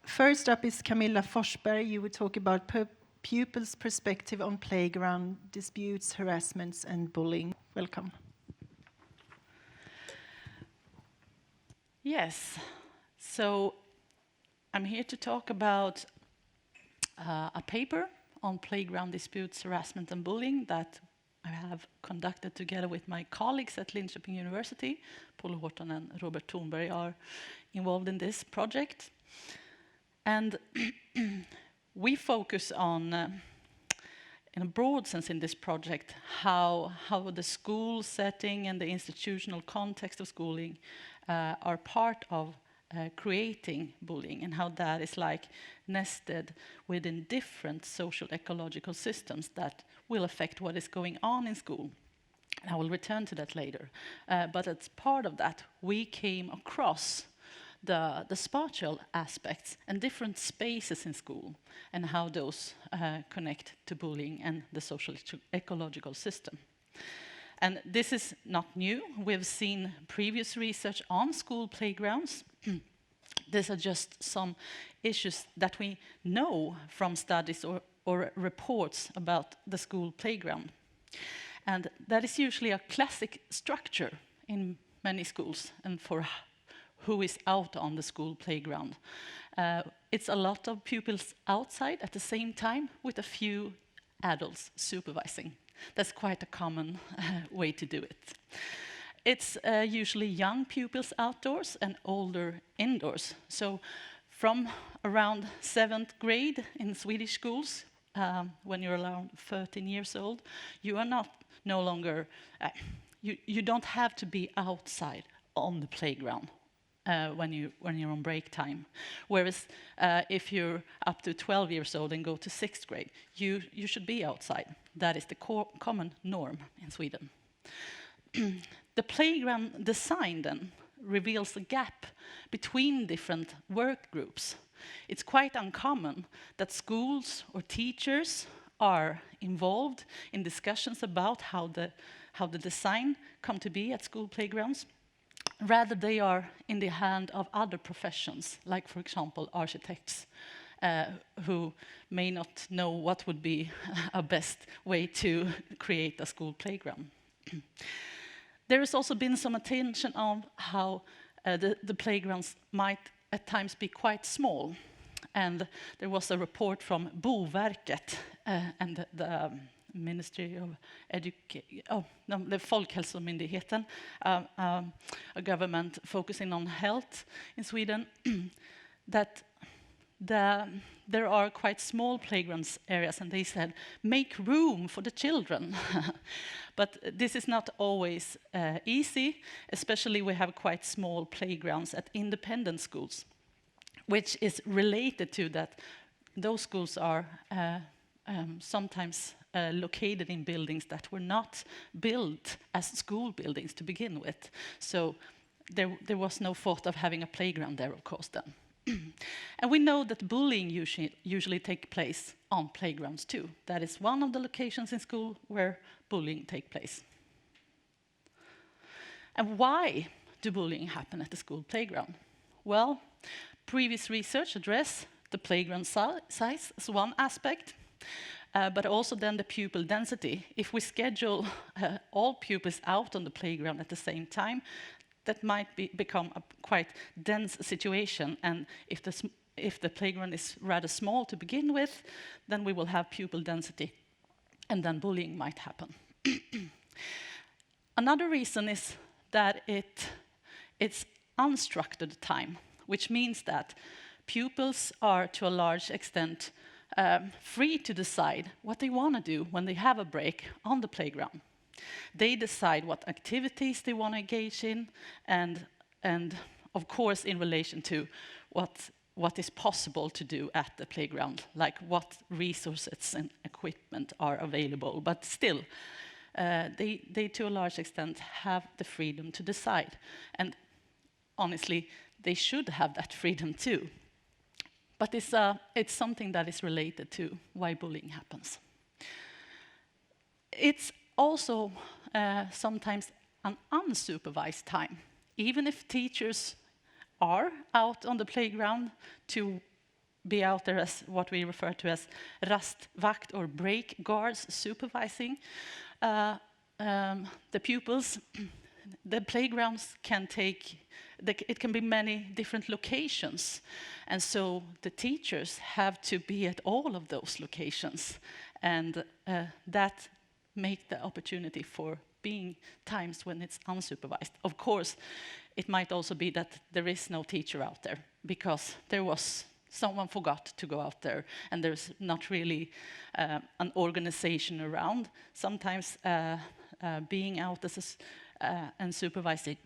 First up is Camilla Forsberg. You will talk about pupils' perspective on playground disputes, harassments, and bullying. Welcome. Yes, so I'm here to talk about a paper on playground disputes, harassment, and bullying that I have conducted together with my colleagues at Linköping University. Paul Horton and Robert Thornberg are involved in this project. And we focus on, in a broad sense in this project, how the school setting and the institutional context of schooling are part of creating bullying, and how that is like nested within different social ecological systems that will affect what is going on in school. And I will return to that later. But as part of that, we came across the spatial aspects and different spaces in school and how those connect to bullying and the social ecological system. And this is not new. We've seen previous research on school playgrounds. These are just some issues that we know from studies or reports about the school playground. And that is usually a classic structure in many schools and for who is out on the school playground. It's a lot of pupils outside at the same time with a few adults supervising. That's quite a common way to do it. It's usually young pupils outdoors and older indoors. So from around 7th grade in Swedish schools, when you're around 13 years old, you are no longer, you don't have to be outside on the playground when you're on break time. Whereas if you're up to 12 years old and go to 6th grade, you should be outside. That is the common norm in Sweden. The playground design then reveals a gap between different work groups. It's quite uncommon that schools or teachers are involved in discussions about how the design come to be at school playgrounds. Rather, they are in the hand of other professions, like, for example, architects, who may not know what would be a best way to create a school playground. There has also been some attention on how the playgrounds might at times be quite small. And there was a report from Boverket and the Ministry of Education, the Folkhälsomyndigheten, a government focusing on health in Sweden, that there are quite small playgrounds areas, and they said, make room for the children. But this is not always easy, especially we have quite small playgrounds at independent schools, which is related to that those schools are sometimes located in buildings that were not built as school buildings to begin with. So there was no thought of having a playground there, of course, then. And we know that bullying usually takes place on playgrounds too. That is one of the locations in school where bullying takes place. And why do bullying happen at the school playground? Well, previous research addressed the playground size as one aspect, but also then the pupil density. If we schedule all pupils out on the playground at the same time, that might become a quite dense situation. And if the playground is rather small to begin with, then we will have pupil density, and then bullying might happen. Another reason is that it's unstructured time, which means that pupils are to a large extent free to decide what they want to do when they have a break on the playground. They decide what activities they want to engage in, and of course in relation to what is possible to do at the playground, like what resources and equipment are available. But still, they to a large extent have the freedom to decide. And honestly, they should have that freedom too. But it's something that is related to why bullying happens. It's also sometimes an unsupervised time. Even if teachers are out on the playground to be out there as what we refer to as rastvakt or break guards supervising the pupils. The playgrounds can it can be many different locations, and so the teachers have to be at all of those locations, and that make the opportunity for being times when it's unsupervised. Of course, it might also be that there is no teacher out there because someone forgot to go out there, and there's not really an organization around. Sometimes being out and supervising,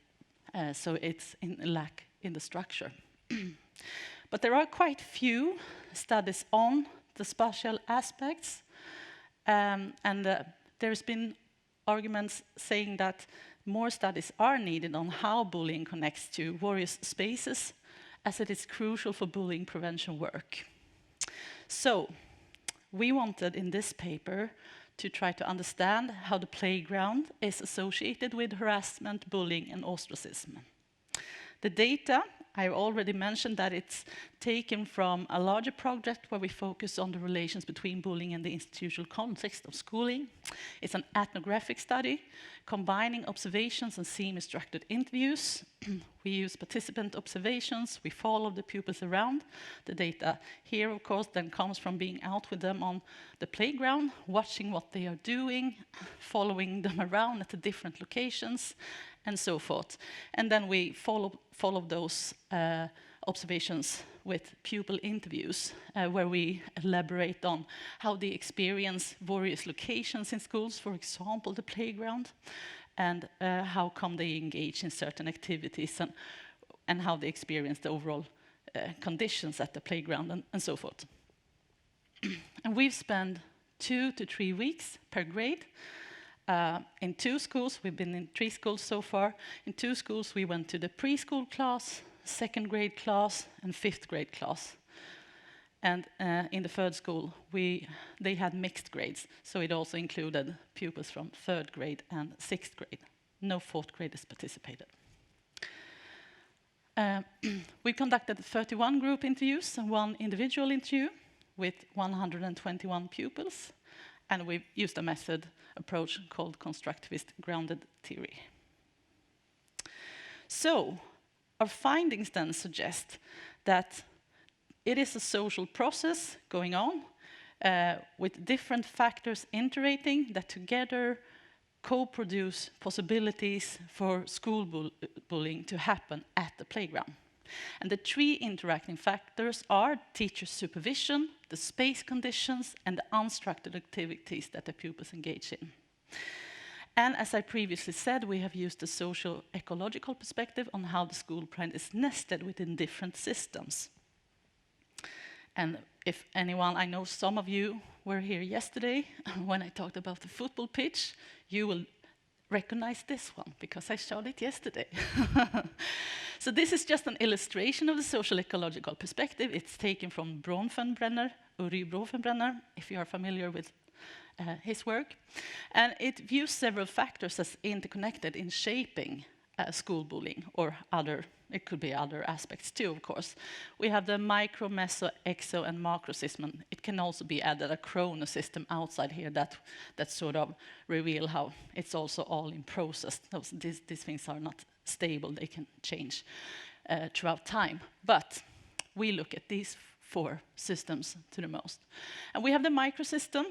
so it's in lack in the structure. But there are quite few studies on the spatial aspects, and there's been arguments saying that more studies are needed on how bullying connects to various spaces, as it is crucial for bullying prevention work. So, we wanted in this paper to try to understand how the playground is associated with harassment, bullying, and ostracism. The data, I already mentioned that it's taken from a larger project where we focus on the relations between bullying and the institutional context of schooling. It's an ethnographic study combining observations and semi-structured interviews. We use participant observations, we follow the pupils around. The data here, of course, then comes from being out with them on the playground, watching what they are doing, following them around at the different locations, and so forth. And then we follow those observations with pupil interviews, where we elaborate on how they experience various locations in schools, for example, the playground, and how come they engage in certain activities, and how they experience the overall conditions at the playground, and so forth. And we've spent 2 to 3 weeks per grade. In 2 schools, we've been in 3 schools so far. In 2 schools, we went to the preschool class, 2nd grade class, and 5th grade class. And in the 3rd school, they had mixed grades, so it also included pupils from 3rd grade and 6th grade. No 4th graders participated. We conducted 31 group interviews and 1 individual interview with 121 pupils, and we used a method approach called constructivist grounded theory. So, our findings then suggest that it is a social process going on with different factors interacting that together co-produce possibilities for school bullying to happen at the playground. And the 3 interacting factors are teacher supervision, the space conditions, and the unstructured activities that the pupils engage in. And as I previously said, we have used a socio-ecological perspective on how the school pride is nested within different systems. And if anyone, I know some of you were here yesterday when I talked about the football pitch, you will recognize this one because I showed it yesterday. So this is just an illustration of the social ecological perspective. It's taken from Bronfenbrenner, Uri Bronfenbrenner, if you are familiar with his work. And it views several factors as interconnected in shaping school bullying, or it could be other aspects too, of course. We have the micro, meso, exo, and macro system. It can also be added a chrono system outside here that sort of reveal how it's also all in process. These things are not stable, they can change throughout time. But we look at these 4 systems to the most. And we have the microsystem,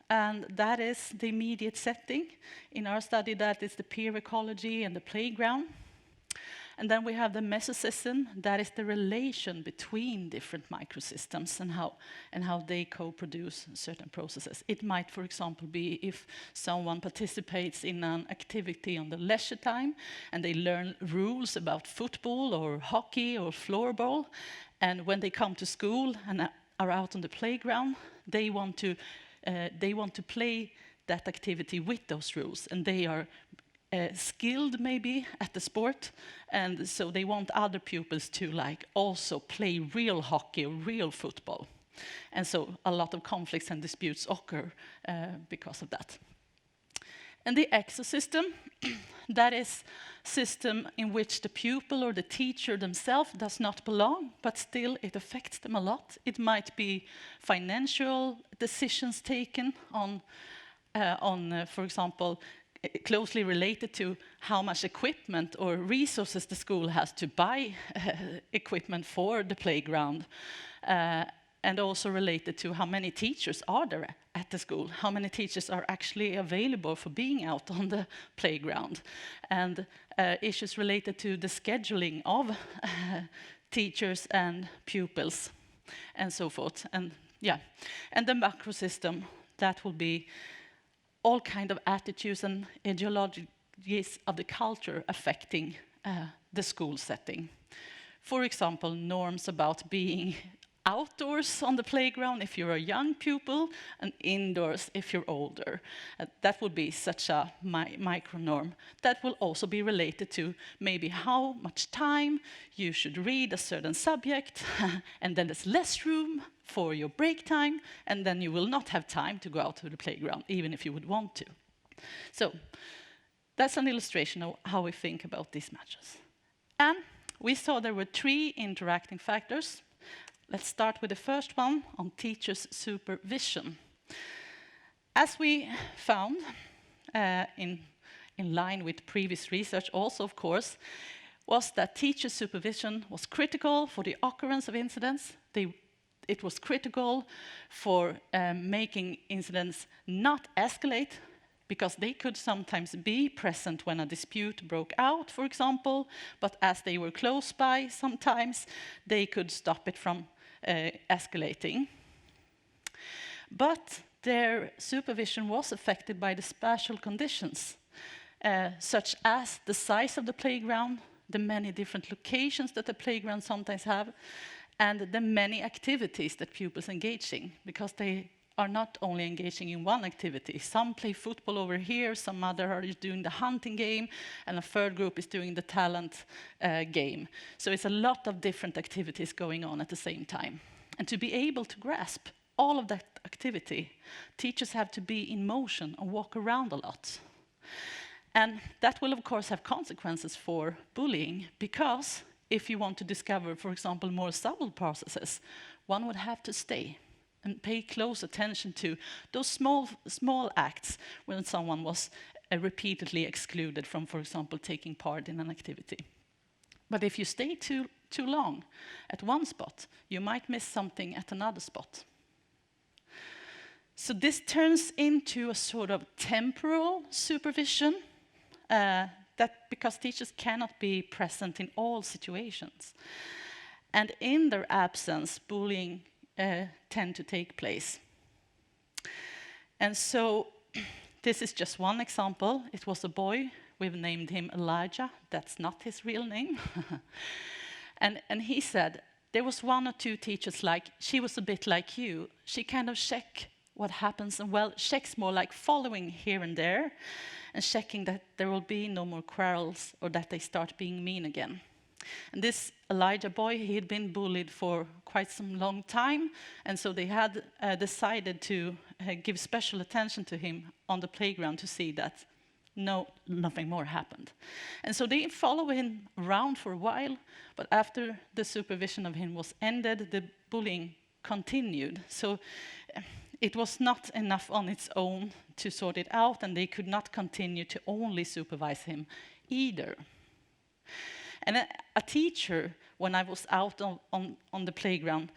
and that is the immediate setting. In our study, that is the peer ecology and the playground. And then we have the mesosystem, that is the relation between different microsystems and how they co-produce certain processes. It might, for example, be if someone participates in an activity on the leisure time and they learn rules about football or hockey or floorball, and when they come to school and are out on the playground, they want to play that activity with those rules, and they are skilled maybe at the sport, and so they want other pupils to also play real hockey or real football. And so a lot of conflicts and disputes occur because of that. And the ecosystem, that is system in which the pupil or the teacher themselves does not belong, but still it affects them a lot. It might be financial decisions taken on for example, closely related to how much equipment or resources the school has to buy equipment for the playground, and also related to how many teachers are there at the school, how many teachers are actually available for being out on the playground, and issues related to the scheduling of teachers and pupils, and so forth. And yeah, and the macro system, that will be all kind of attitudes and ideologies of the culture affecting the school setting. For example, norms about being outdoors on the playground if you're a young pupil, and indoors if you're older. That would be such a micro norm. That will also be related to maybe how much time you should read a certain subject, and then there's less room for your break time, and then you will not have time to go out to the playground, even if you would want to. So that's an illustration of how we think about these matches. And we saw there were 3 interacting factors. Let's start with the first one on teachers' supervision. As we found in line with previous research also, of course, was that teacher supervision was critical for the occurrence of incidents. It was critical for making incidents not escalate, because they could sometimes be present when a dispute broke out, for example, but as they were close by sometimes, they could stop it from escalating. But their supervision was affected by the spatial conditions, such as the size of the playground, the many different locations that the playground sometimes have, and the many activities that pupils engage in, because they are not only engaging in one activity. Some play football over here, some other are doing the hunting game, and a third group is doing the talent game. So it's a lot of different activities going on at the same time. And to be able to grasp all of that activity, teachers have to be in motion and walk around a lot. And that will, of course, have consequences for bullying, because if you want to discover, for example, more subtle processes, one would have to stay and pay close attention to those small acts when someone was repeatedly excluded from, for example, taking part in an activity. But if you stay too long at one spot, you might miss something at another spot. So this turns into a sort of temporal supervision, that because teachers cannot be present in all situations. And in their absence, bullying tend to take place. And so this is just one example. It was a boy. We've named him Elijah. That's not his real name. and he said, there was 1 or 2 teachers like, she was a bit like you. She kind of check what happens, and well, checks more like following here and there, and checking that there will be no more quarrels or that they start being mean again. And this Elijah boy, he had been bullied for quite some long time, and so they had decided to give special attention to him on the playground to see that nothing more happened. And so they followed him around for a while, but after the supervision of him was ended, the bullying continued. So it was not enough on its own to sort it out, and they could not continue to only supervise him either. And a teacher, when I was out on the playground,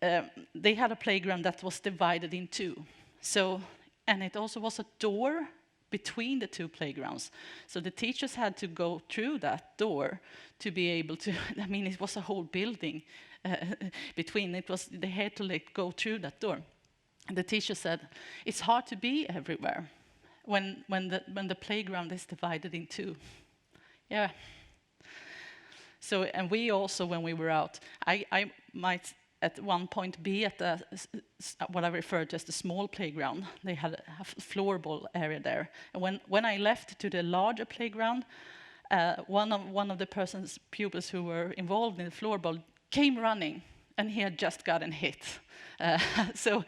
they had a playground that was divided in 2. So, and it also was a door between the 2 playgrounds. So the teachers had to go through that door to be able to, I mean, it was a whole building between. They had to go through that door. And the teacher said, it's hard to be everywhere when the playground is divided in 2. Yeah. So, and we also, when we were out, I might at one point be at what I refer to as the small playground. They had a floorball area there. And when I left to the larger playground, one of the pupils who were involved in the floorball came running, and he had just gotten hit. So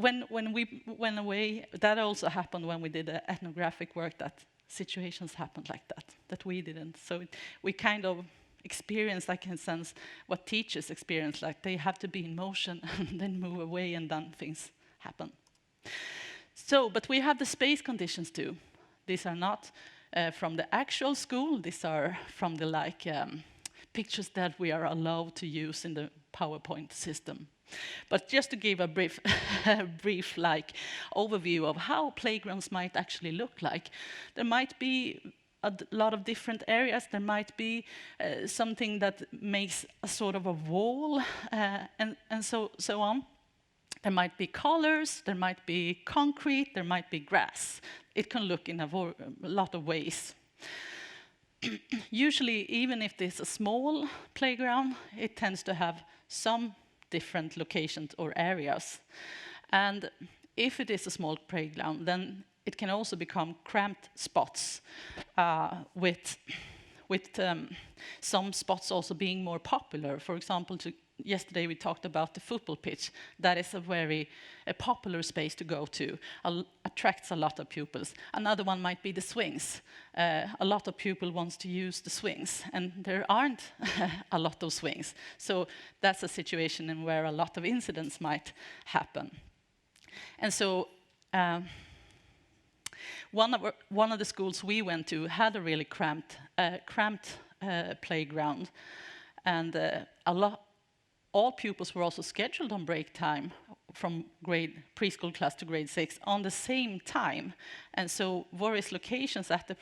when we went away, that also happened when we did the ethnographic work, that situations happened like that we didn't. So we kind of experienced, like in a sense, what teachers experience, like they have to be in motion and then move away and then things happen. So, but we have the space conditions too. These are not from the actual school, these are from the pictures that we are allowed to use in the PowerPoint system. But just to give a brief, overview of how playgrounds might actually look like, there might be a lot of different areas. There might be something that makes a sort of a wall, and so on. There might be colors, there might be concrete, there might be grass. It can look in a lot of ways. Usually, even if there's a small playground, it tends to have some different locations or areas. And if it is a small playground, then it can also become cramped spots with some spots also being more popular. For example, yesterday we talked about the football pitch. That is a very popular space to go to, attracts a lot of pupils. Another one might be the swings. A lot of people want to use the swings, and there aren't a lot of swings. So that's a situation in where a lot of incidents might happen. And so one of the schools we went to had a really cramped playground, and all pupils were also scheduled on break time from preschool class to grade 6 on the same time. And so various locations at the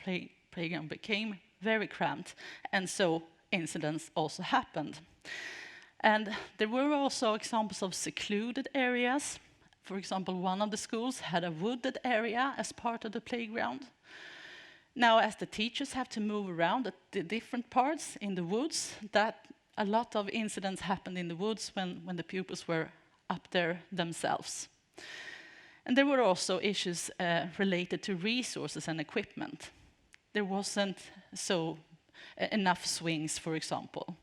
playground became very cramped, and so incidents also happened. And there were also examples of secluded areas. For example, one of the schools had a wooded area as part of the playground. Now, as the teachers have to move around at the different parts in the woods, that a lot of incidents happened in the woods when the pupils were up there themselves. And there were also issues related to resources and equipment. There wasn't enough swings, for example.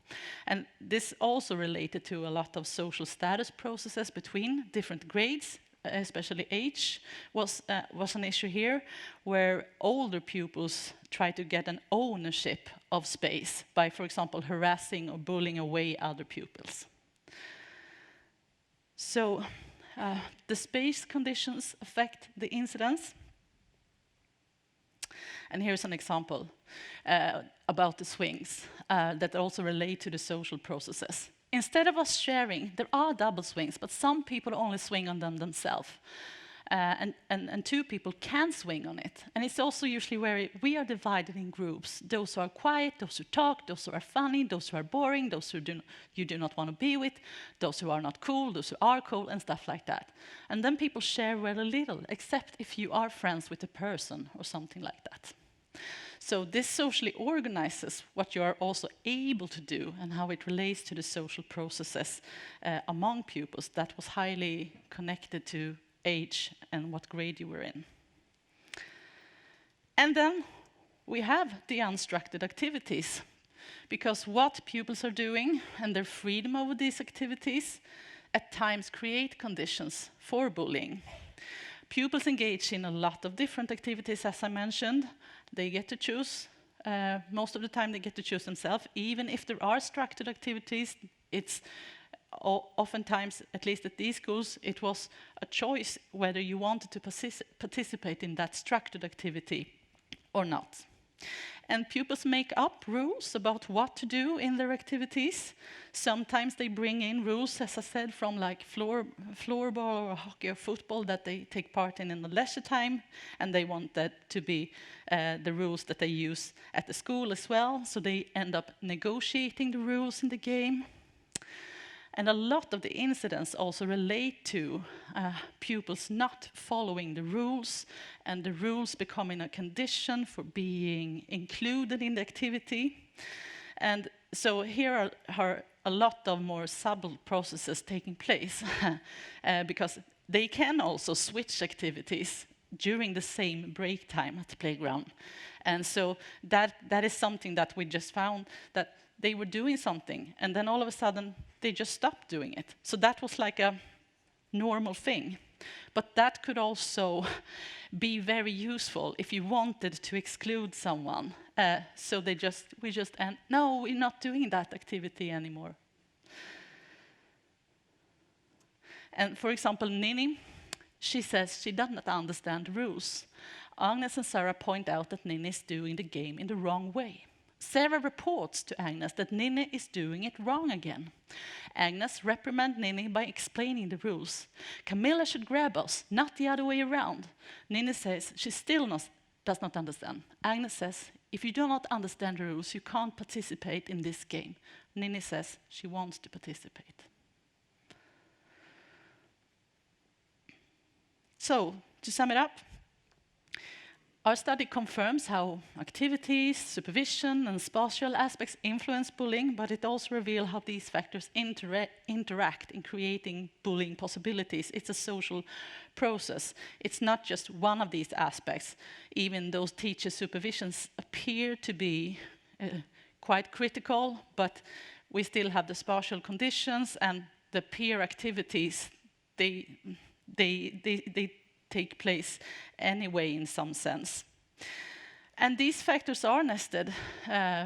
And this also related to a lot of social status processes between different grades, especially age was an issue here, where older pupils try to get an ownership of space by, for example, harassing or bullying away other pupils. So the space conditions affect the incidents. And here's an example about the swings that also relate to the social processes. Instead of us sharing, there are double swings, but some people only swing on them themselves. And two people can swing on it. And it's also usually where we are divided in groups. Those who are quiet, those who talk, those who are funny, those who are boring, those who you do not want to be with, those who are not cool, those who are cool, and stuff like that. And then people share very little, except if you are friends with a person or something like that. So this socially organizes what you are also able to do and how it relates to the social processes among pupils. That was highly connected to age and what grade you were in. And then we have the unstructured activities, because what pupils are doing and their freedom over these activities at times create conditions for bullying. Pupils engage in a lot of different activities, as I mentioned. They get to choose. Most of the time they get to choose themselves. Even if there are structured activities, it's oftentimes, at least at these schools, it was a choice whether you wanted to participate in that structured activity or not. And pupils make up rules about what to do in their activities. Sometimes they bring in rules, as I said, from like floorball or hockey or football that they take part in the leisure time, and they want that to be the rules that they use at the school as well, so they end up negotiating the rules in the game. And a lot of the incidents also relate to pupils not following the rules, and the rules becoming a condition for being included in the activity. And so here are a lot of more subtle processes taking place, because they can also switch activities during the same break time at the playground. And so that is something that we just found, that they were doing something, and then all of a sudden, they just stopped doing it. So that was like a normal thing. But that could also be very useful if you wanted to exclude someone. So we just end, no, we're not doing that activity anymore. And for example, Nini, she says she does not understand the rules. Agnes and Sarah point out that Nini is doing the game in the wrong way. Sarah reports to Agnes that Nini is doing it wrong again. Agnes reprimands Nini by explaining the rules. Camilla should grab us, not the other way around. Nini says she still does not understand. Agnes says, if you do not understand the rules, you can't participate in this game. Nini says she wants to participate. So, to sum it up, our study confirms how activities, supervision, and spatial aspects influence bullying, but it also reveals how these factors interact in creating bullying possibilities. It's a social process. It's not just one of these aspects, even though teacher supervisions appear to be quite critical, but we still have the spatial conditions and the peer activities. They take place anyway in some sense. And these factors are nested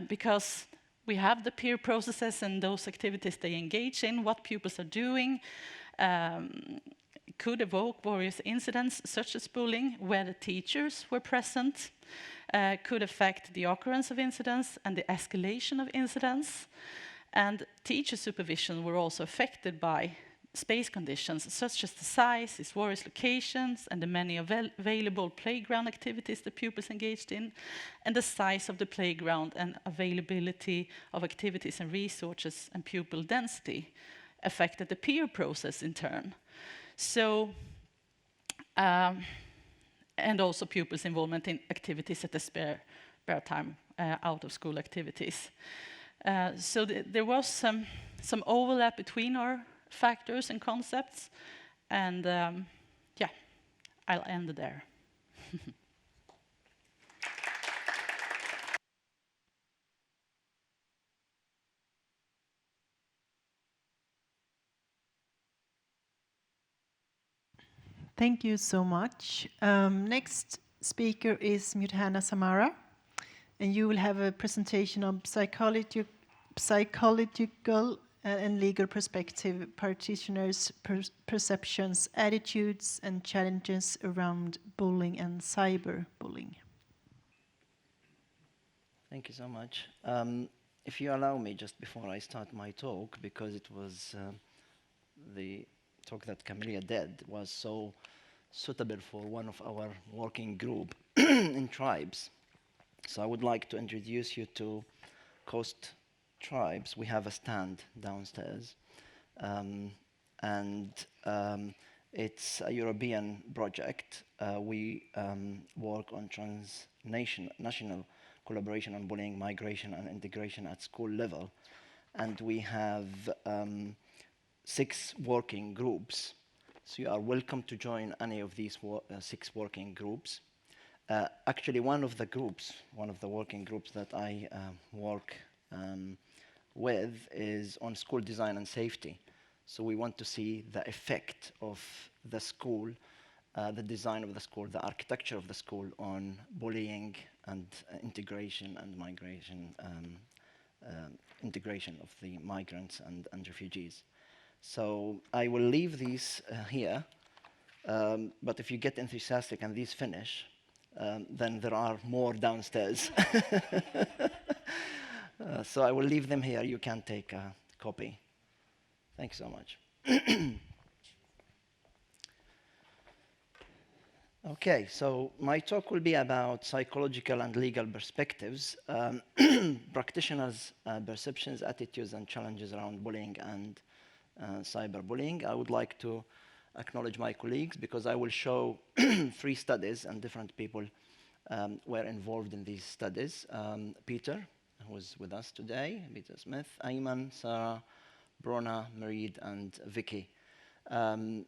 because we have the peer processes and those activities they engage in, what pupils are doing, could evoke various incidents such as bullying where the teachers were present, could affect the occurrence of incidents and the escalation of incidents. And teacher supervision were also affected by space conditions, such as the size, its various locations, and the many available playground activities the pupils engaged in, and the size of the playground and availability of activities and resources and pupil density affected the peer process in turn. So, and also pupils' involvement in activities at the spare time, out of school activities. So there was some overlap between our factors and concepts, and yeah, I'll end there. Thank you so much. Next speaker is Muthanna Samara, and you will have a presentation on psychological and legal perspective, practitioners' perceptions, attitudes, and challenges around bullying and cyberbullying. Thank you so much. If you allow me, just before I start my talk, because it was the talk that Camilla did was so suitable for one of our working group in tribes. So I would like to introduce you to Coast Tribes. We have a stand downstairs, and it's a European project. We work on transnational collaboration on bullying, migration, and integration at school level. And we have 6 working groups. So you are welcome to join any of these 6 working groups. Actually, one of the working groups that I work with is on school design and safety. So we want to see the effect of the school, the design of the school, the architecture of the school on bullying and integration and migration, integration of the migrants and refugees. So I will leave these here, but if you get enthusiastic and these finish, then there are more downstairs. So I will leave them here. You can take a copy. Thanks so much. Okay, so my talk will be about psychological and legal perspectives, practitioners' perceptions, attitudes, and challenges around bullying and cyberbullying. I would like to acknowledge my colleagues because I will show 3 studies and different people were involved in these studies. Peter, who is with us today, Peter Smith, Ayman, Sarah, Brona, Marid, and Vicky. And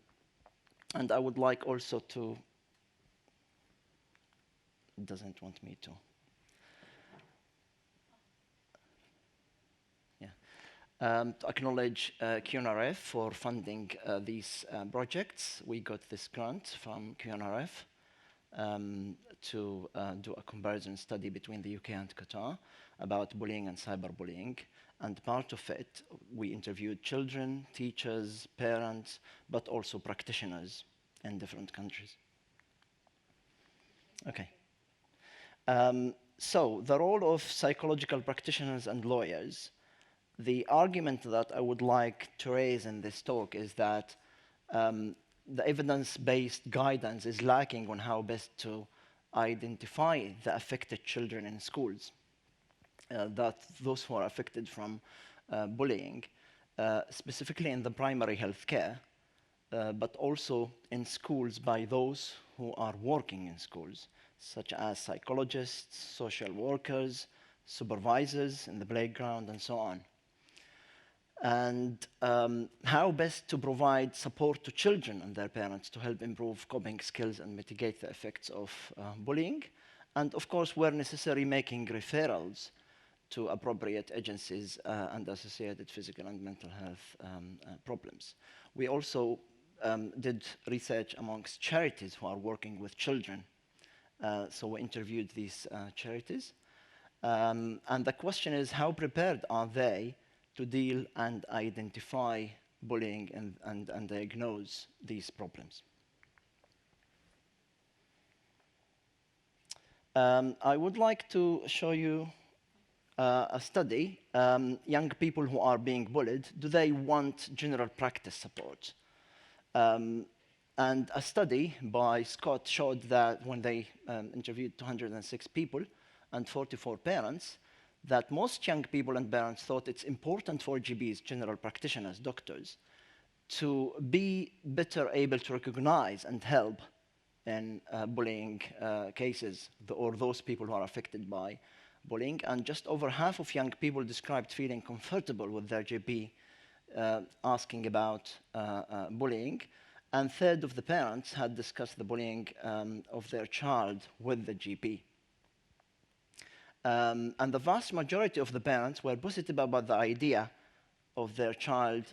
I would like also to, it doesn't want me to. Yeah. To acknowledge QNRF for funding these projects. We got this grant from QNRF to do a comparison study between the UK and Qatar about bullying and cyberbullying. And part of it, we interviewed children, teachers, parents, but also practitioners in different countries. Okay. So the role of psychological practitioners and lawyers. The argument that I would like to raise in this talk is that the evidence-based guidance is lacking on how best to identify the affected children in schools, that those who are affected from bullying, specifically in the primary health care, but also in schools by those who are working in schools, such as psychologists, social workers, supervisors in the playground, and so on. And how best to provide support to children and their parents to help improve coping skills and mitigate the effects of bullying. And of course, where necessary, making referrals to appropriate agencies and associated physical and mental health problems. We also did research amongst charities who are working with children. So we interviewed these charities. And the question is, how prepared are they to deal and identify bullying and diagnose these problems? I would like to show you a study. Young people who are being bullied, do they want general practice support? And a study by Scott showed that when they interviewed 206 people and 44 parents, that most young people and parents thought it's important for GPs, general practitioners, doctors, to be better able to recognize and help in bullying cases, or those people who are affected by bullying. And just over half of young people described feeling comfortable with their GP asking about bullying. And a third of the parents had discussed the bullying of their child with the GP. And the vast majority of the parents were positive about the idea of their child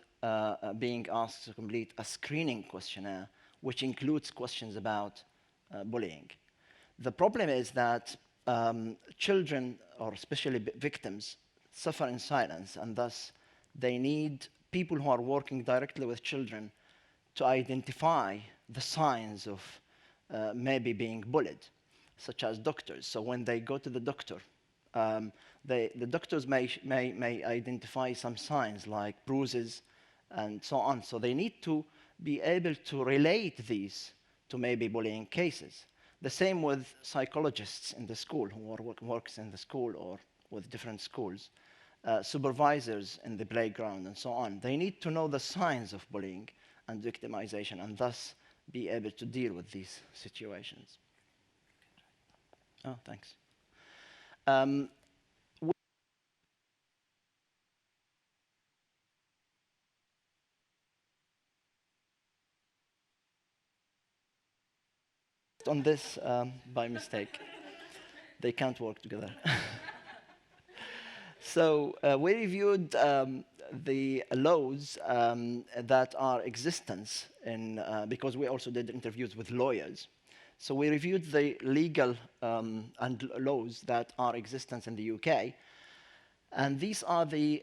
being asked to complete a screening questionnaire, which includes questions about bullying. The problem is that children, or especially victims, suffer in silence, and thus they need people who are working directly with children to identify the signs of maybe being bullied, such as doctors. So when they go to the doctor, the doctors may identify some signs like bruises and so on. So they need to be able to relate these to maybe bullying cases. The same with psychologists in the school who works in the school or with different schools, supervisors in the playground and so on. They need to know the signs of bullying and victimization and thus be able to deal with these situations. Oh, thanks. On this by mistake. They can't work together. So we reviewed the laws that are existence in, because we also did interviews with lawyers. So we reviewed the legal and laws that are existence in the UK. And these are the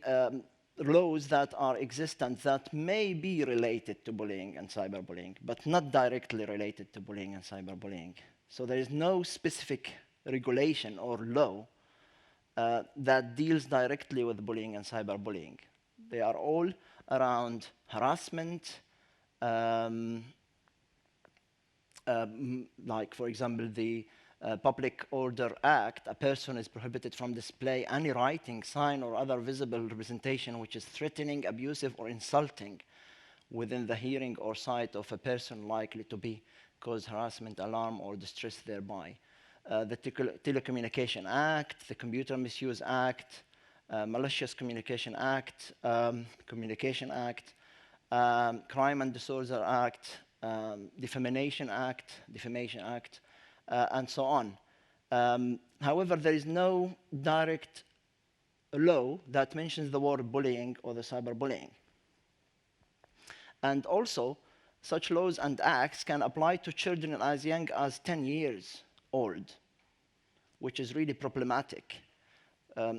laws that are existent that may be related to bullying and cyberbullying, but not directly related to bullying and cyberbullying. So there is no specific regulation or law that deals directly with bullying and cyberbullying. They are all around harassment, like, for example, the Public Order Act. A person is prohibited from display any writing, sign, or other visible representation which is threatening, abusive, or insulting within the hearing or sight of a person likely to cause harassment, alarm, or distress thereby. The Telecommunication Act, the Computer Misuse Act, Malicious Communication Act, Communication Act, Crime and Disorder Act, Defamation Act, and so on. However, there is no direct law that mentions the word bullying or the cyberbullying. And also, such laws and acts can apply to children as young as 10 years old, which is really problematic.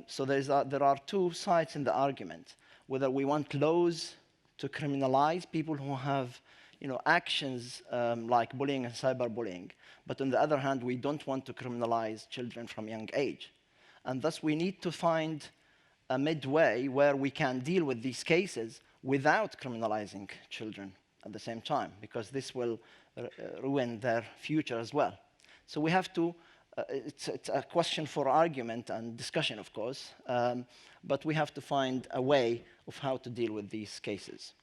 So there are two sides in the argument, whether we want laws to criminalize people who have actions like bullying and cyberbullying, but on the other hand, we don't want to criminalize children from young age. And thus, we need to find a midway where we can deal with these cases without criminalizing children at the same time, because this will ruin their future as well. So we have to, it's a question for argument and discussion, of course, but we have to find a way of how to deal with these cases.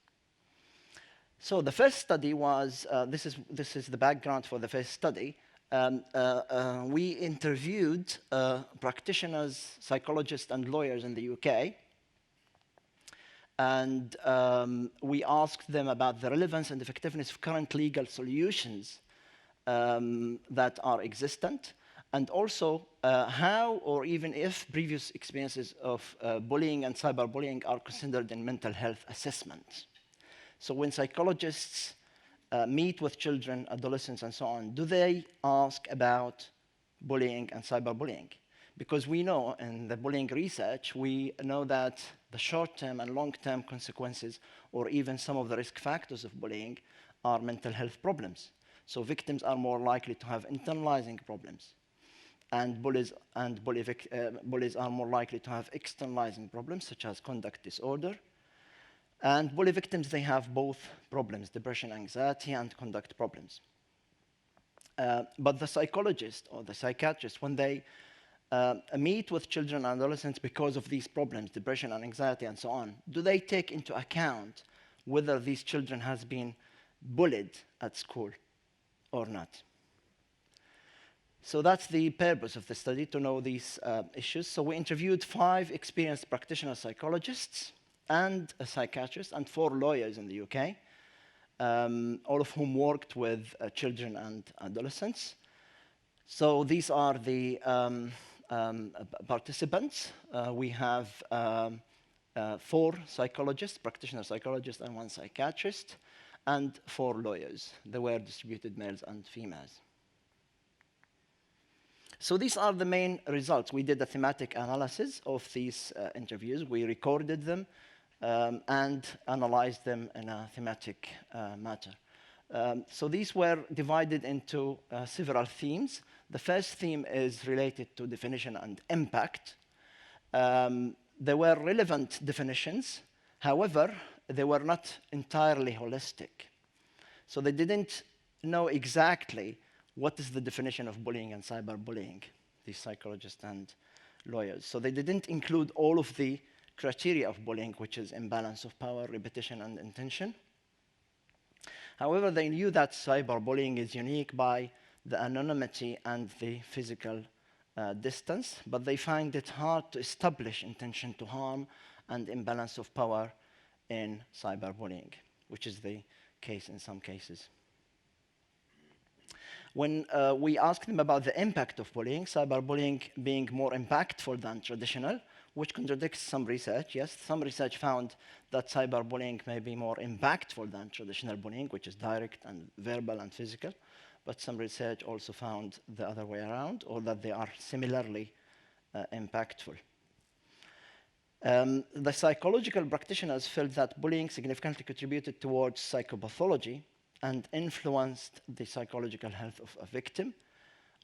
So the first study was, this is the background for the first study. We interviewed practitioners, psychologists, and lawyers in the UK. And we asked them about the relevance and effectiveness of current legal solutions that are existent, and also how or even if previous experiences of bullying and cyberbullying are considered in mental health assessments. So when psychologists meet with children, adolescents, and so on, do they ask about bullying and cyberbullying? Because we know in the bullying research, we know that the short-term and long-term consequences, or even some of the risk factors of bullying, are mental health problems. So victims are more likely to have internalizing problems. And bullies are more likely to have externalizing problems, such as conduct disorder. And bully victims, they have both problems, depression, anxiety, and conduct problems. But the psychologist or the psychiatrist, when they meet with children and adolescents because of these problems, depression and anxiety and so on, do they take into account whether these children has been bullied at school or not? So that's the purpose of the study, to know these issues. So we interviewed 5 experienced practitioner psychologists and a psychiatrist and 4 lawyers in the UK, all of whom worked with children and adolescents. So these are the participants. We have 4 psychologists, practitioner psychologists, and 1 psychiatrist, and 4 lawyers. They were distributed males and females. So these are the main results. We did a thematic analysis of these interviews. We recorded them and analyzed them in a thematic matter. So these were divided into several themes. The first theme is related to definition and impact. There were relevant definitions. However, they were not entirely holistic. So they didn't know exactly what is the definition of bullying and cyberbullying, these psychologists and lawyers. So they didn't include all of the criteria of bullying, which is imbalance of power, repetition, and intention. However, they knew that cyberbullying is unique by the anonymity and the physical distance, but they find it hard to establish intention to harm and imbalance of power in cyberbullying, which is the case in some cases. When we asked them about the impact of bullying, cyberbullying being more impactful than traditional, which contradicts some research. Yes, some research found that cyberbullying may be more impactful than traditional bullying, which is direct and verbal and physical. But some research also found the other way around, or that they are similarly impactful. The psychological practitioners felt that bullying significantly contributed towards psychopathology and influenced the psychological health of a victim.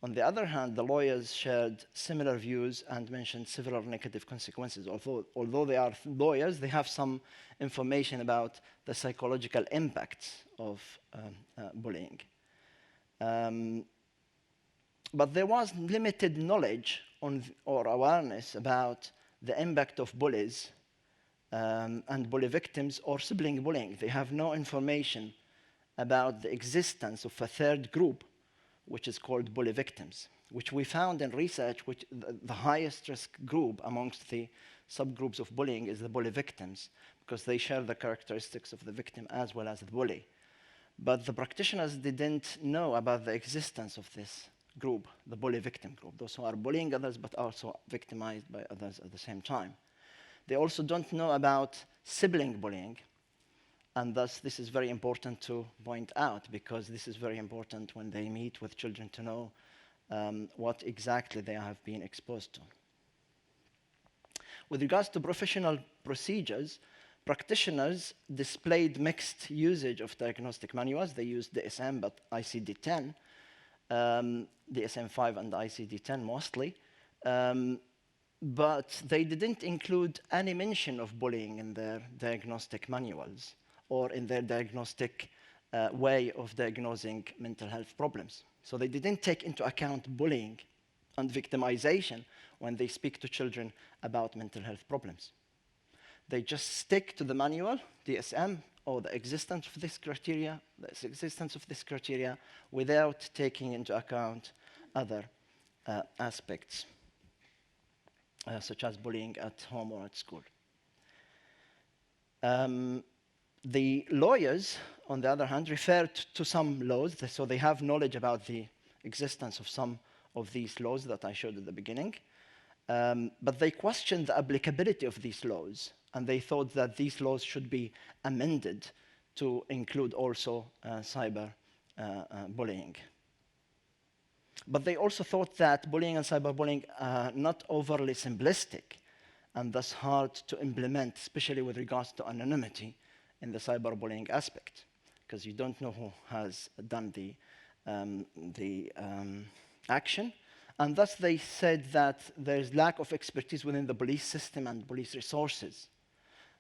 On the other hand, the lawyers shared similar views and mentioned several negative consequences. Although they are lawyers, they have some information about the psychological impacts of bullying. But there was limited knowledge or awareness about the impact of bullies and bully victims or sibling bullying. They have no information about the existence of a third group, which is called bully victims, which we found in research, which the highest risk group amongst the subgroups of bullying is the bully victims, because they share the characteristics of the victim as well as the bully. But the practitioners didn't know about the existence of this group, the bully victim group, those who are bullying others but also victimized by others at the same time. They also don't know about sibling bullying. And thus, this is very important to point out, because this is very important when they meet with children to know what exactly they have been exposed to. With regards to professional procedures, practitioners displayed mixed usage of diagnostic manuals. They used DSM, but ICD-10, DSM-5 and ICD-10 mostly. But they didn't include any mention of bullying in their diagnostic manuals or in their diagnostic way of diagnosing mental health problems. So they didn't take into account bullying and victimization when they speak to children about mental health problems. They just stick to the manual, DSM, or the existence of this criteria, without taking into account other aspects, such as bullying at home or at school. The lawyers, on the other hand, referred to some laws, so they have knowledge about the existence of some of these laws that I showed at the beginning, but they questioned the applicability of these laws, and they thought that these laws should be amended to include also cyber bullying. But they also thought that bullying and cyberbullying are not overly simplistic and thus hard to implement, especially with regards to anonymity in the cyberbullying aspect, because you don't know who has done the action. And thus they said that there's lack of expertise within the police system and police resources,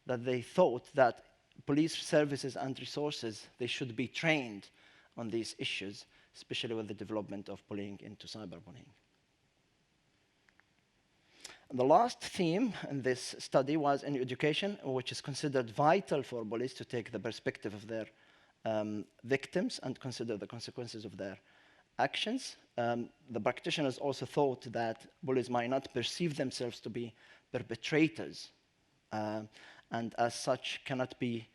that they thought that police services and resources, they should be trained on these issues, especially with the development of bullying into cyberbullying. And the last theme in this study was in education, which is considered vital for bullies to take the perspective of their victims and consider the consequences of their actions. The practitioners also thought that bullies might not perceive themselves to be perpetrators, and as such cannot be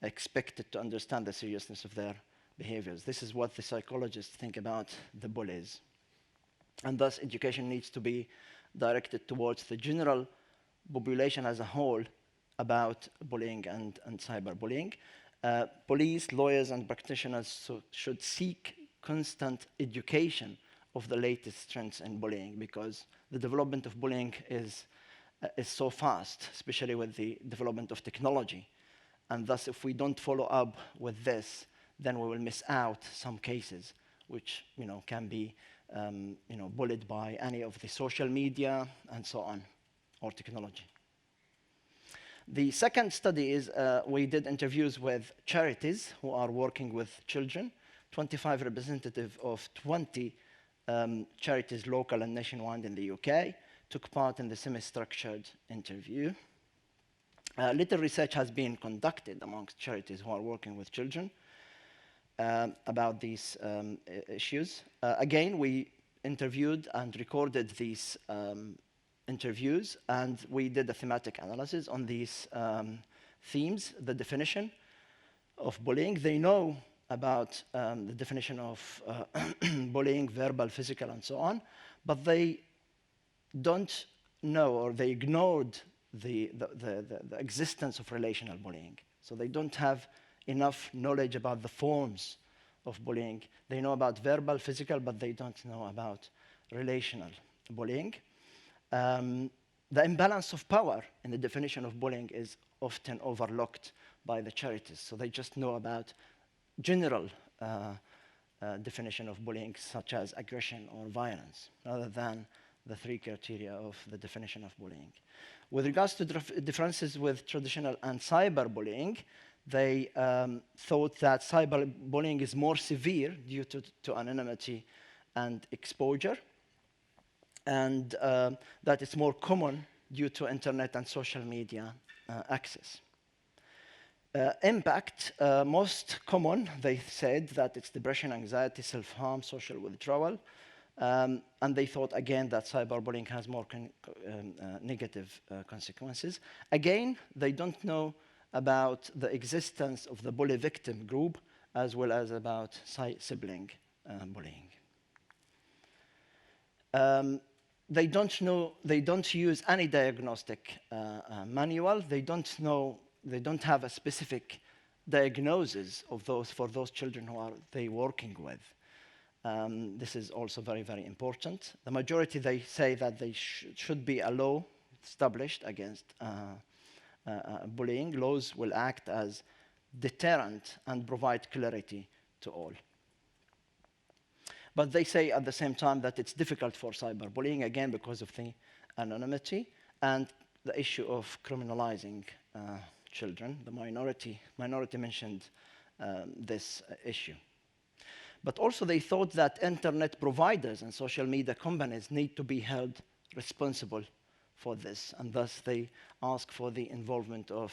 expected to understand the seriousness of their behaviors. This is what the psychologists think about the bullies. And thus education needs to be directed towards the general population as a whole about bullying and cyberbullying. Police, lawyers, and practitioners should seek constant education of the latest trends in bullying, because the development of bullying is so fast, especially with the development of technology. And thus, if we don't follow up with this, then we will miss out some cases which can be bullied by any of the social media and so on, or technology. The second study is we did interviews with charities who are working with children. 25 representatives of 20 charities, local and nationwide in the UK, took part in the semi-structured interview. Little research has been conducted amongst charities who are working with children about these issues. Again, we interviewed and recorded these interviews, and we did a thematic analysis on these themes, the definition of bullying. They know about the definition of bullying, verbal, physical, and so on, but they don't know, or they ignored the existence of relational bullying. So they don't have enough knowledge about the forms of bullying. They know about verbal, physical, but they don't know about relational bullying. The imbalance of power in the definition of bullying is often overlooked by the charities. So they just know about general definition of bullying, such as aggression or violence, rather than the three criteria of the definition of bullying. With regards to differences with traditional and cyberbullying, they thought that cyberbullying is more severe due to anonymity and exposure, and that it's more common due to internet and social media access. Impact, most common, they said that it's depression, anxiety, self-harm, social withdrawal, and they thought again that cyberbullying has more negative consequences. Again, they don't know about the existence of the bully victim group, as well as about sibling bullying. they don't know, they don't use any diagnostic manual. They don't know, they don't have a specific diagnosis of those for those children who are they working with. This is also very, very important. The majority, they say that they should be a law established against bullying. Laws will act as deterrent and provide clarity to all. But they say at the same time that it's difficult for cyberbullying, again, because of the anonymity and the issue of criminalizing children. The minority mentioned this issue. But also they thought that internet providers and social media companies need to be held responsible for this, and thus they ask for the involvement of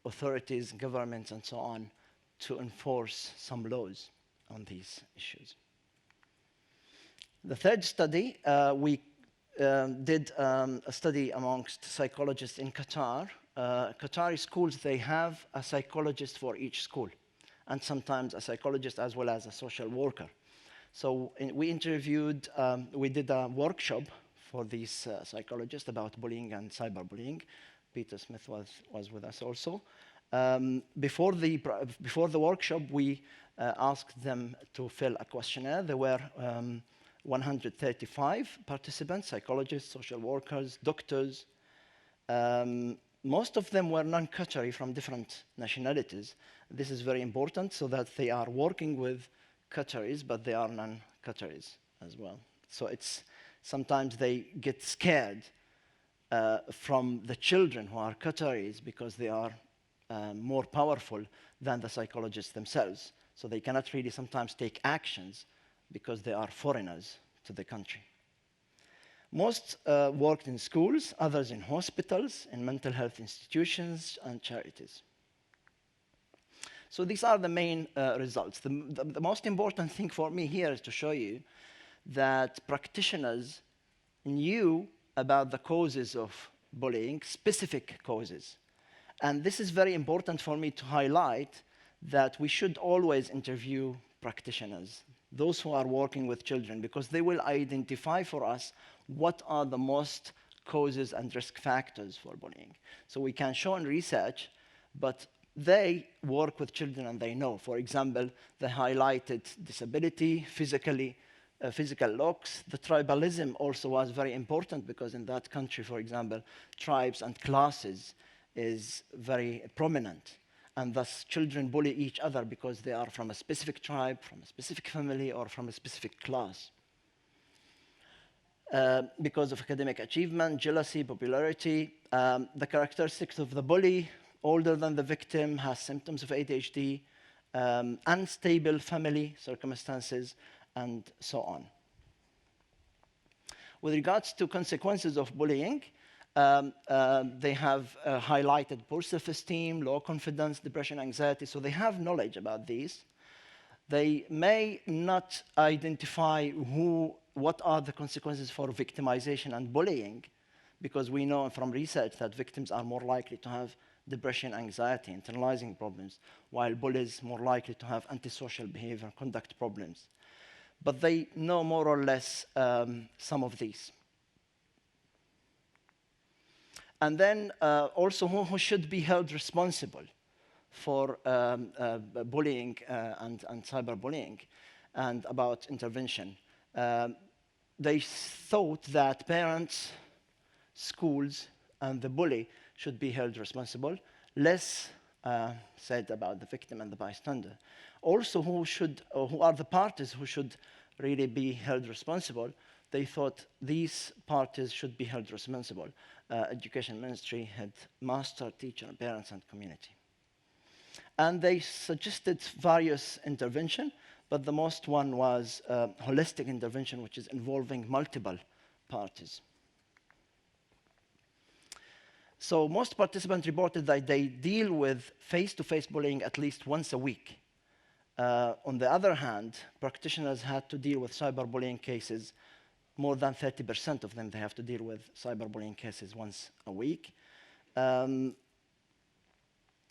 authorities, governments, and so on to enforce some laws on these issues. The third study, we did a study amongst psychologists in Qatar. Qatari schools, they have a psychologist for each school, and sometimes a psychologist as well as a social worker. So we interviewed, we did a workshop for these psychologists about bullying and cyberbullying. Peter Smith was with us also. Before the workshop, we asked them to fill a questionnaire. There were 135 participants, psychologists, social workers, doctors. Most of them were non-Qatari from different nationalities. This is very important so that they are working with Qataris, but they are non-Qataris as well. So it's sometimes they get scared from the children who are Qataris because they are more powerful than the psychologists themselves. So they cannot really sometimes take actions because they are foreigners to the country. Most worked in schools, others in hospitals, in mental health institutions, and charities. So these are the main results. The most important thing for me here is to show you that practitioners knew about the causes of bullying, specific causes. And this is very important for me to highlight that we should always interview practitioners, those who are working with children, because they will identify for us what are the most causes and risk factors for bullying. So we can show in research, but they work with children and they know. For example, they highlighted disability, physical looks. The tribalism also was very important because in that country, for example, tribes and classes is very prominent. And thus children bully each other because they are from a specific tribe, from a specific family, or from a specific class. Because of academic achievement, jealousy, popularity, the characteristics of the bully, older than the victim, has symptoms of ADHD, unstable family circumstances, and so on. With regards to consequences of bullying, they have highlighted poor self-esteem, low confidence, depression, anxiety, so they have knowledge about these. They may not identify what are the consequences for victimization and bullying, because we know from research that victims are more likely to have depression, anxiety, internalizing problems, while bullies more likely to have antisocial behavior, conduct problems. But they know more or less some of these. And then also who should be held responsible for bullying and cyberbullying, and about intervention. They thought that parents, schools, and the bully should be held responsible. Less said about the victim and the bystander. Also, who are the parties who should really be held responsible? They thought these parties should be held responsible. Education ministry, headmaster, teacher, parents, and community. And they suggested various interventions, but the most one was holistic intervention, which is involving multiple parties. So most participants reported that they deal with face-to-face bullying at least once a week. On the other hand, practitioners had to deal with cyberbullying cases. More than 30% of them, they have to deal with cyberbullying cases once a week. They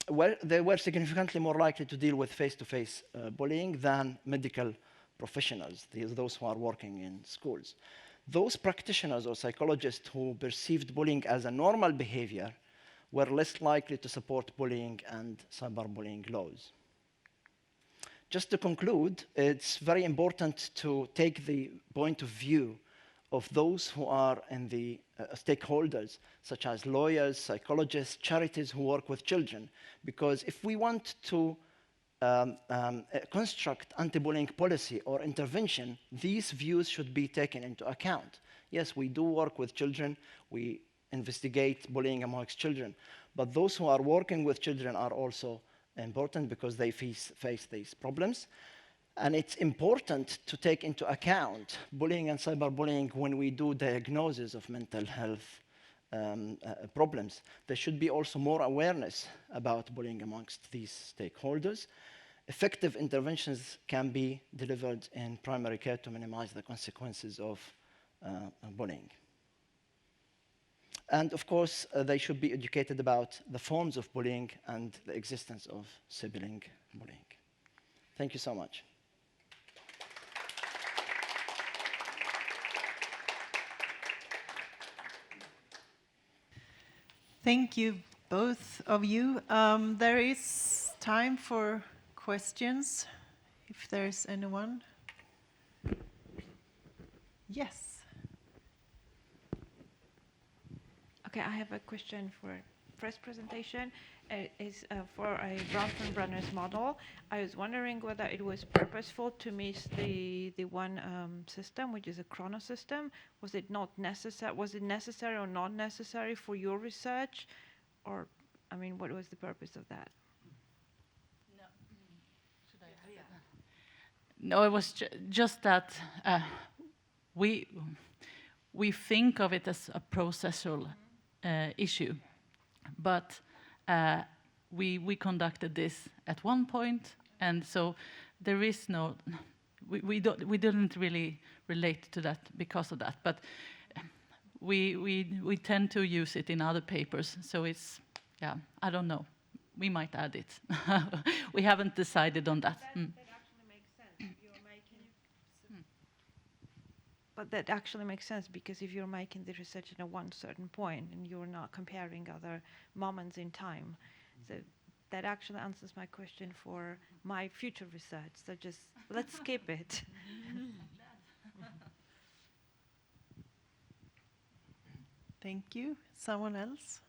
were significantly more likely to deal with face-to-face bullying than medical professionals, those who are working in schools. those practitioners or psychologists who perceived bullying as a normal behavior were less likely to support bullying and cyberbullying laws. Just to conclude, it's very important to take the point of view of those who are in the stakeholders, such as lawyers, psychologists, charities who work with children. Because if we want to construct anti-bullying policy or intervention, these views should be taken into account. Yes, we do work with children, we investigate bullying amongst children, but those who are working with children are also important because they face these problems. And it's important to take into account bullying and cyberbullying when we do diagnosis of mental health problems. There should be also more awareness about bullying amongst these stakeholders. Effective interventions can be delivered in primary care to minimize the consequences of bullying. And of course, they should be educated about the forms of bullying and the existence of sibling bullying. Thank you so much. Thank you, both of you. There is time for questions, if there's anyone. Yes. Okay, I have a question for first presentation. Is for a Bronfman Brothers model. I was wondering whether it was purposeful to miss the one system, which is a chrono system. Was it not necessary? Was it necessary or not necessary for your research, or I mean, what was the purpose of that? No. Should I answer that? No, it was just that we think of it as a processual issue, but we conducted this at one point, and so there is no. We didn't really relate to that because of that, but we tend to use it in other papers. So it's I don't know. We might add it. We haven't decided on that. That actually makes sense. You're making. But that actually makes sense because if you're making the research at a one certain point and you're not comparing other moments in time, so that actually answers my question for my future research. So just let's skip it. Thank you. Someone else?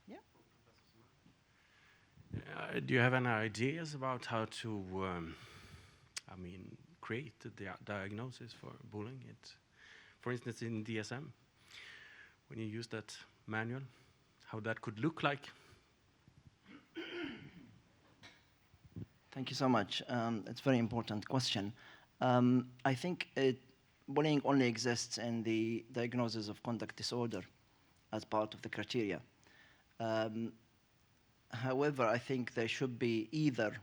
Yeah. Do you have any ideas about how to, create the diagnosis for bullying? For instance, in DSM, when you use that manual, how that could look like? Thank you so much. It's a very important question. I think bullying only exists in the diagnosis of conduct disorder as part of the criteria. However, I think there should be either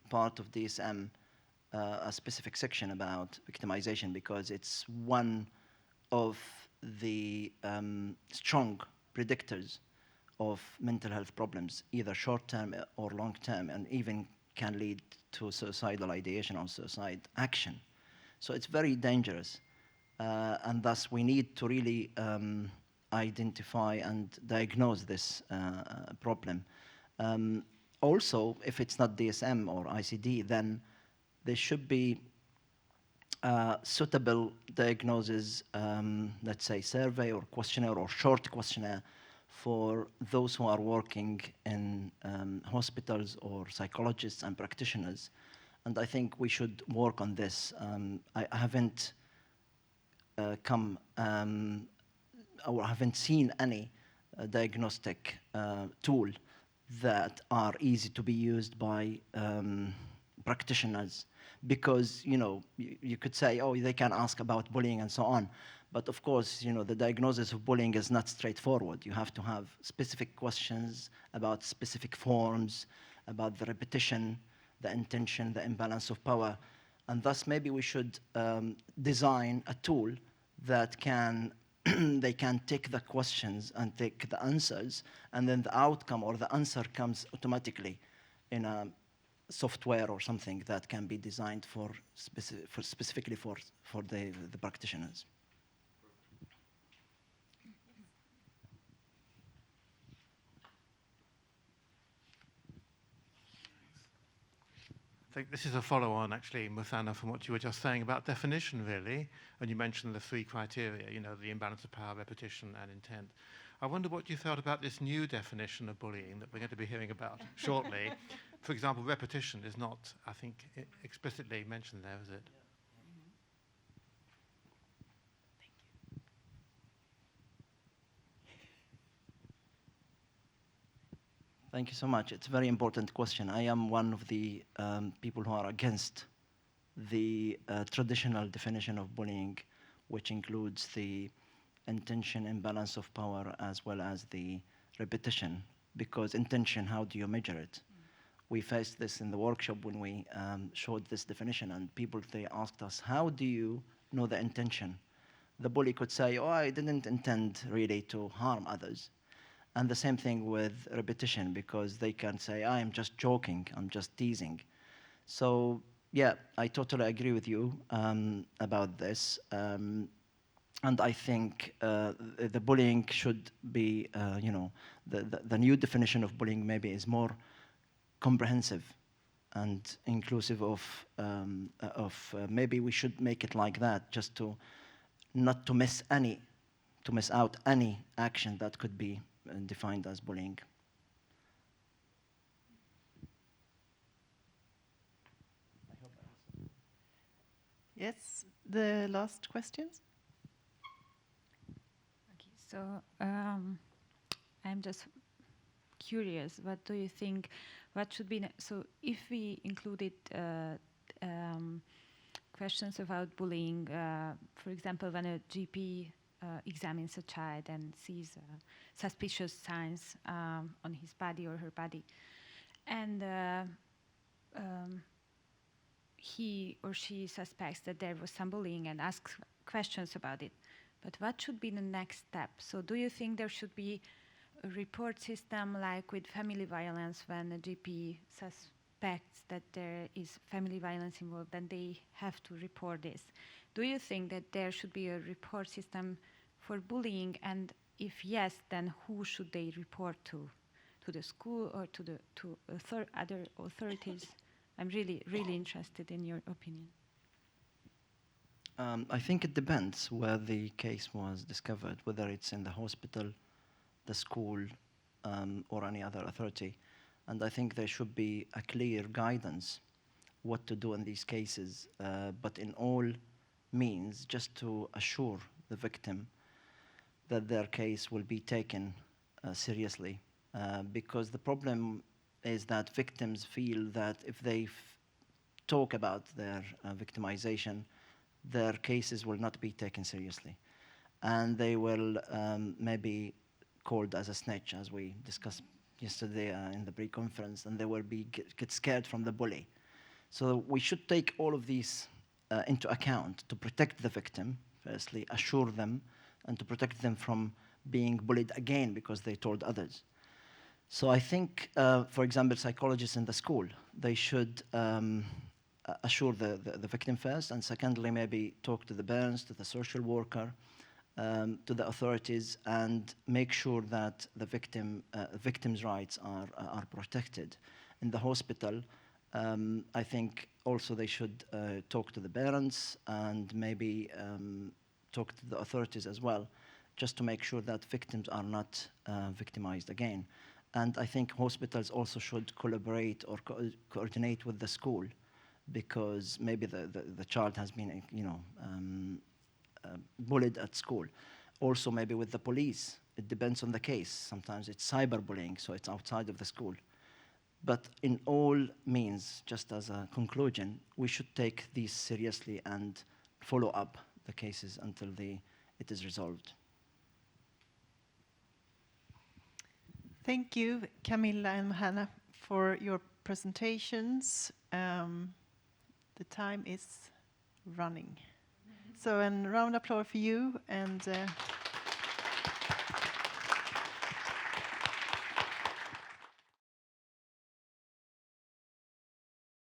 part of DSM a specific section about victimization because it's one of the strong predictors of mental health problems, either short-term or long-term, and even can lead to suicidal ideation or suicide action. So it's very dangerous, and thus we need to really identify and diagnose this problem. Also, if it's not DSM or ICD, then there should be suitable diagnosis, let's say survey or questionnaire or short questionnaire for those who are working in hospitals or psychologists and practitioners. And I think we should work on this. I haven't or haven't seen any diagnostic tool that are easy to be used by practitioners, because you could say, oh, they can ask about bullying and so on, but of course the diagnosis of bullying is not straightforward. You have to have specific questions about specific forms, about the repetition, the intention, the imbalance of power, and thus maybe we should design a tool that they can take the questions and take the answers, and then the outcome or the answer comes automatically in a software or something that can be designed specifically for the practitioners. I think this is a follow-on, actually, Muthanna, from what you were just saying about definition, really. And you mentioned the 3 criteria, you know, the imbalance of power, repetition, and intent. I wonder what you felt about this new definition of bullying that we're going to be hearing about shortly. For example, repetition is not, I think, explicitly mentioned there, is it? Thank you so much. It's a very important question. I am one of the people who are against the traditional definition of bullying, which includes the intention imbalance of power as well as the repetition. Because intention, how do you measure it? We faced this in the workshop when we showed this definition, and people, they asked us, how do you know the intention? The bully could say, oh, I didn't intend really to harm others. And the same thing with repetition, because they can say, I am just joking, I'm just teasing. So, yeah, I totally agree with you about this. And I think the bullying should be, you know, the new definition of bullying maybe is more comprehensive and inclusive of maybe we should make it like that, just to not to miss out any action that could be defined as bullying. Yes, the last questions. Okay, so I'm just curious, what do you think, what should be, so if we included questions about bullying, for example, when a GP examines a child and sees suspicious signs on his body or her body, and he or she suspects that there was some bullying and asks questions about it. But what should be the next step? So do you think there should be a report system like with family violence, when a GP suspects that there is family violence involved, then they have to report this? Do you think that there should be a report system for bullying? And if yes, then who should they report to? To the school or to other authorities? I'm really, really interested in your opinion. I think it depends where the case was discovered, whether it's in the hospital, the school, or any other authority. And I think there should be a clear guidance what to do in these cases, but in all means, just to assure the victim that their case will be taken seriously. Because the problem is that victims feel that if they talk about their victimization, their cases will not be taken seriously. And they will maybe called as a snitch, as we discussed yesterday in the pre-conference, and they will get scared from the bully. So we should take all of these into account to protect the victim, firstly, assure them, and to protect them from being bullied again because they told others. So I think, for example, psychologists in the school, they should assure the victim first, and secondly, maybe talk to the parents, to the social worker, to the authorities, and make sure that the victim's rights are protected. In the hospital, I think also they should talk to the parents and maybe talk to the authorities as well, just to make sure that victims are not victimized again. And I think hospitals also should collaborate or coordinate with the school, because maybe the child has been, bullied at school. Also maybe with the police. It depends on the case. Sometimes it's cyberbullying, so it's outside of the school. But in all means, just as a conclusion, we should take these seriously and follow up the cases until it is resolved. Thank you, Camilla and Muthanna, for your presentations. The time is running. So a round of applause for you, and